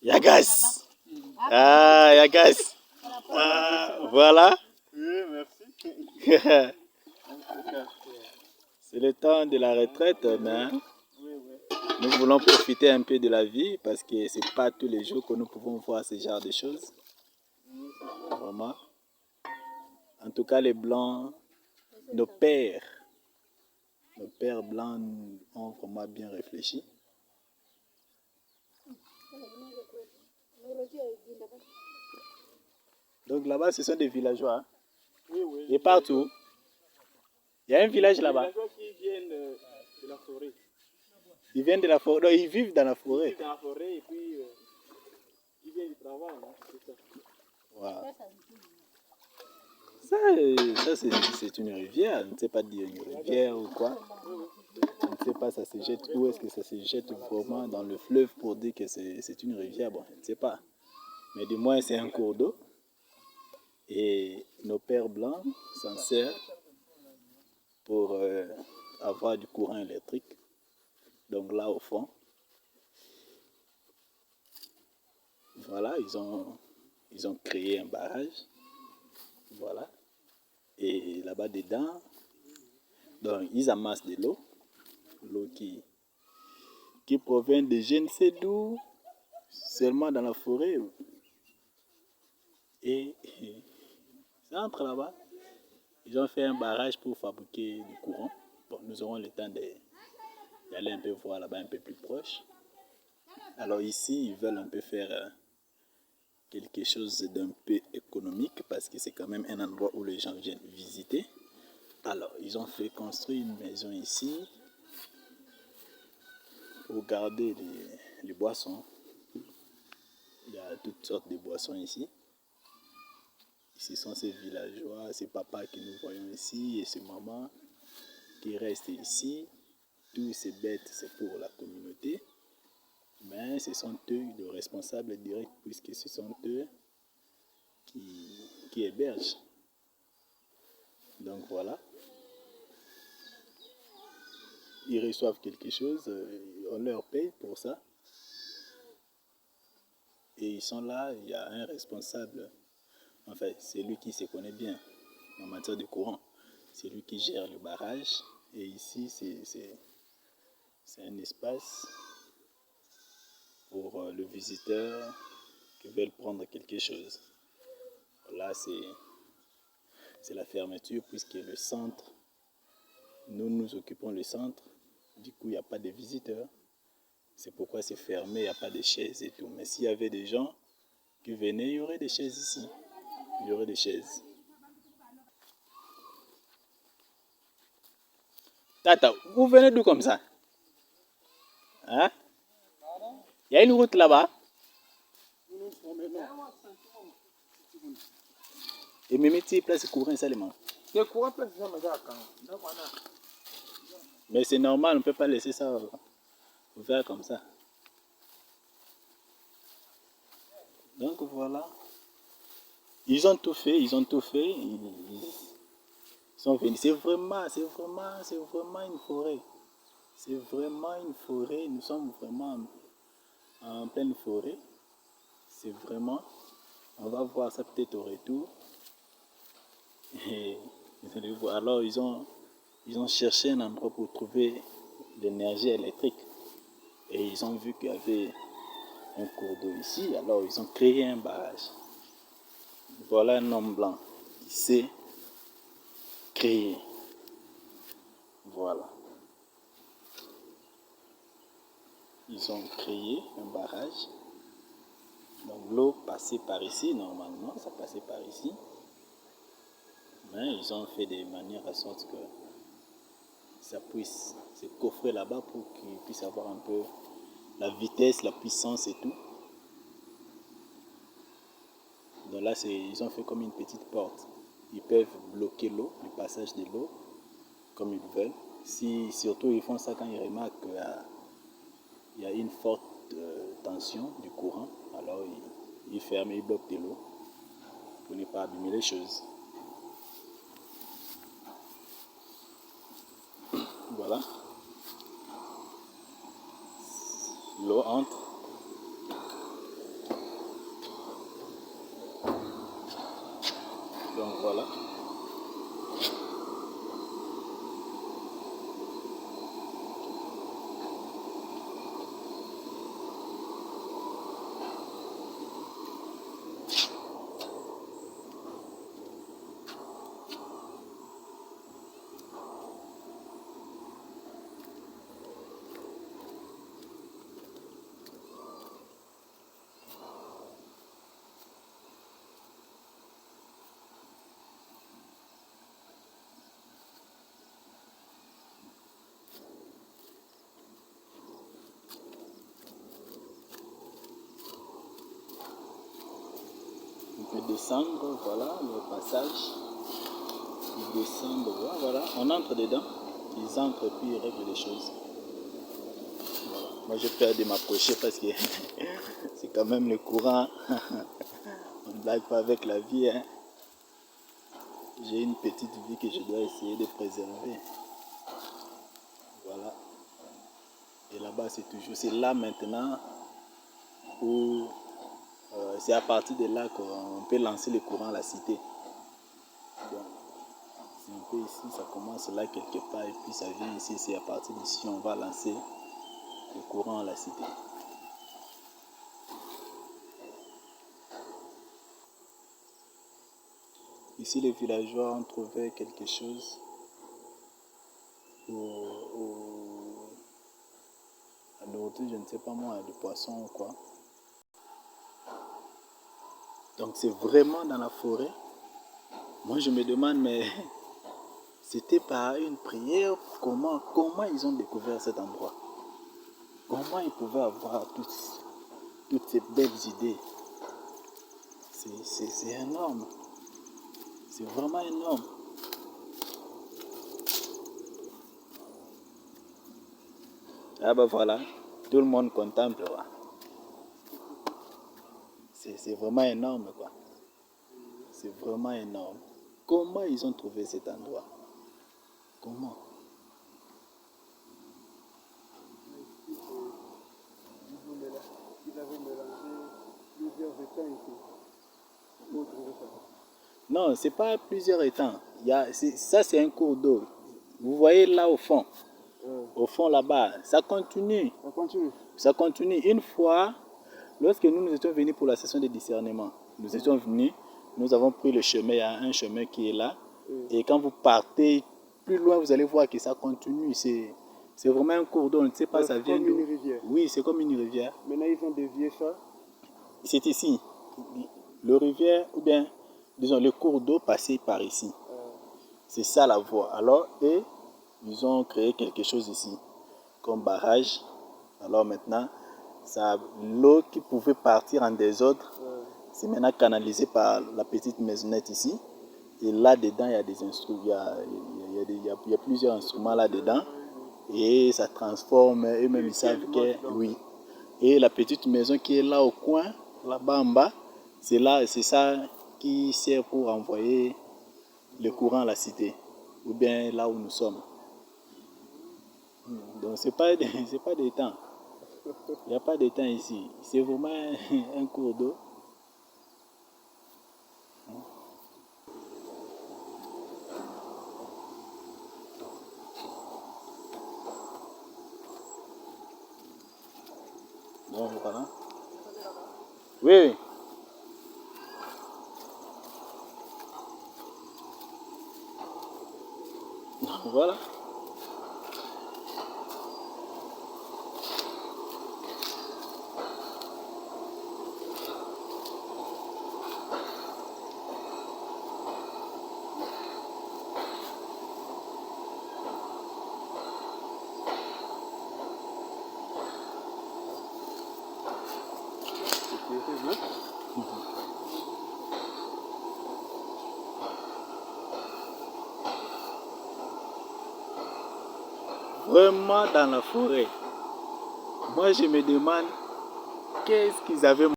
Yagas. Ah, Yagas. Ah, voilà. Oui, merci. C'est le temps de la retraite, mais nous voulons profiter un peu de la vie parce que c'est pas tous les jours que nous pouvons voir ce genre de choses. Vraiment. En tout cas, les Blancs, nos pères blancs ont vraiment bien réfléchi. Donc là-bas, ce sont des villageois. Hein? Oui, oui. Et partout. Il y a un village là-bas. Les villageois qui viennent de la forêt. Ils viennent de la forêt. Non, ils vivent dans la forêt. Ils vivent dans la forêt et puis ils viennent du travail. Hein? C'est ça. Wow. Ça c'est une rivière. Je ne sais pas dire une rivière ou quoi. Je ne sais pas, ça se jette où. Est-ce que ça se jette vraiment dans le fleuve pour dire que c'est une rivière? Bon, je ne sais pas. Mais du moins, c'est un cours d'eau. Et nos pères blancs s'en servent pour avoir du courant électrique. Donc là, au fond, voilà, ils ont créé un barrage. Voilà. Et là-bas dedans, donc ils amassent de l'eau. L'eau qui provient de je ne sais d'où, seulement dans la forêt. Et ça entre là-bas. Ils ont fait un barrage pour fabriquer du courant. Bon, nous aurons le temps d'aller un peu voir là-bas un peu plus proche. Alors ici, ils veulent un peu faire quelque chose d'un peu économique parce que c'est quand même un endroit où les gens viennent visiter. Alors, ils ont fait construire une maison ici pour garder les boissons. Il y a toutes sortes de boissons ici. Ici sont ces villageois, ces papas que nous voyons ici et ces mamans qui restent ici. Tous ces bêtes, c'est pour la communauté. Mais ce sont eux les responsables directs puisque ce sont eux qui hébergent. Donc voilà. Ils reçoivent quelque chose, on leur paye pour ça. Et ils sont là, il y a un responsable. Enfin, c'est lui qui se connaît bien en matière de courant. C'est lui qui gère le barrage. Et ici, c'est un espace pour le visiteur qui veut prendre quelque chose. Là, c'est la fermeture puisque le centre, nous occupons le centre. Du coup, il n'y a pas de visiteurs. C'est pourquoi c'est fermé, il n'y a pas de chaises et tout. Mais s'il y avait des gens qui venaient, il y aurait des chaises ici. Il y aurait des chaises. Tata, vous venez d'où comme ça? Hein? Il y a une route là-bas. Et même si place courant seulement. Mais c'est normal, on ne peut pas laisser ça ouvert comme ça. Donc voilà. Ils ont tout fait, ils ont tout fait. Ils sont venus. C'est vraiment une forêt. C'est vraiment une forêt. Nous sommes vraiment en pleine forêt. C'est vraiment. On va voir ça peut-être au retour. Et vous allez voir. Alors ils ont cherché un endroit pour trouver l'énergie électrique. Et ils ont vu qu'il y avait un cours d'eau ici. Alors ils ont créé un barrage. Voilà un homme blanc qui sait créer. Voilà. Ils ont créé un barrage. Donc l'eau passait par ici, normalement, ça passait par ici. Mais ils ont fait de manière à sorte que ça puisse se coffrer là-bas pour qu'ils puissent avoir un peu la vitesse, la puissance et tout. Donc là, ils ont fait comme une petite porte. Ils peuvent bloquer l'eau, le passage de l'eau, comme ils veulent. Si surtout ils font ça quand ils remarquent qu'il y a une forte tension du courant, alors ils ferment, ils bloquent de l'eau pour ne pas abîmer les choses. Voilà. l'eau entre. Donc voilà. On peut descendre, voilà le passage. Ils descendent, voilà, on entre dedans, ils entrent puis ils règlent les choses. Voilà. Moi j'ai peur de m'approcher parce que c'est quand même le courant. On ne blague pas avec la vie. Hein. J'ai une petite vie que je dois essayer de préserver. Voilà. Et là-bas c'est là maintenant où c'est à partir de là qu'on peut lancer le courant à la cité. Donc, c'est un peu ici, ça commence là quelque part et puis ça vient ici, c'est à partir d'ici on va lancer le courant à la cité. Ici les villageois ont trouvé quelque chose à nourriture, je ne sais pas moi, du poisson ou quoi. Donc c'est vraiment dans la forêt. Moi je me demande, mais c'était par une prière, comment ils ont découvert cet endroit? Comment ils pouvaient avoir toutes ces belles idées? C'est énorme. C'est vraiment énorme. Ah ben voilà, tout le monde contemple. Ouais. C'est vraiment énorme quoi. C'est vraiment énorme. Comment ils ont trouvé cet endroit? Comment? Ils avaient mélangé plusieurs étangs ici. Pour trouver ça. Non, c'est pas plusieurs étangs. Ça c'est un cours d'eau. Vous voyez là au fond. Au fond là-bas, ça continue. Ça continue. Ça continue. Une fois, lorsque nous étions venus pour la session de discernement, nous étions venus, nous avons pris le chemin, il y a un chemin qui est là. Et quand vous partez plus loin, vous allez voir que ça continue. C'est vraiment un cours d'eau, on ne sait pas, ça vient d'où. C'est comme une rivière. Oui, c'est comme une rivière. Maintenant, ils ont dévié ça. C'est ici. Le rivière, ou bien, disons, le cours d'eau passait par ici. C'est ça la voie. Alors, et ils ont créé quelque chose ici, comme barrage. Alors maintenant, l'eau qui pouvait partir en désordre, c'est maintenant canalisé par la petite maisonnette ici. Et là-dedans, il y a des instruments, il y a plusieurs instruments là-dedans. Et ça transforme, eux-mêmes ils savent que, oui. Et la petite maison qui est là au coin, là-bas en bas, c'est ça qui sert pour envoyer le courant à la cité, ou bien là où nous sommes. Donc c'est pas des temps. Il n'y a pas de temps ici. C'est vraiment un cours d'eau. Donc voilà. Oui. Voilà. Vraiment dans la forêt. Moi je me demande qu'est-ce qu'ils avaient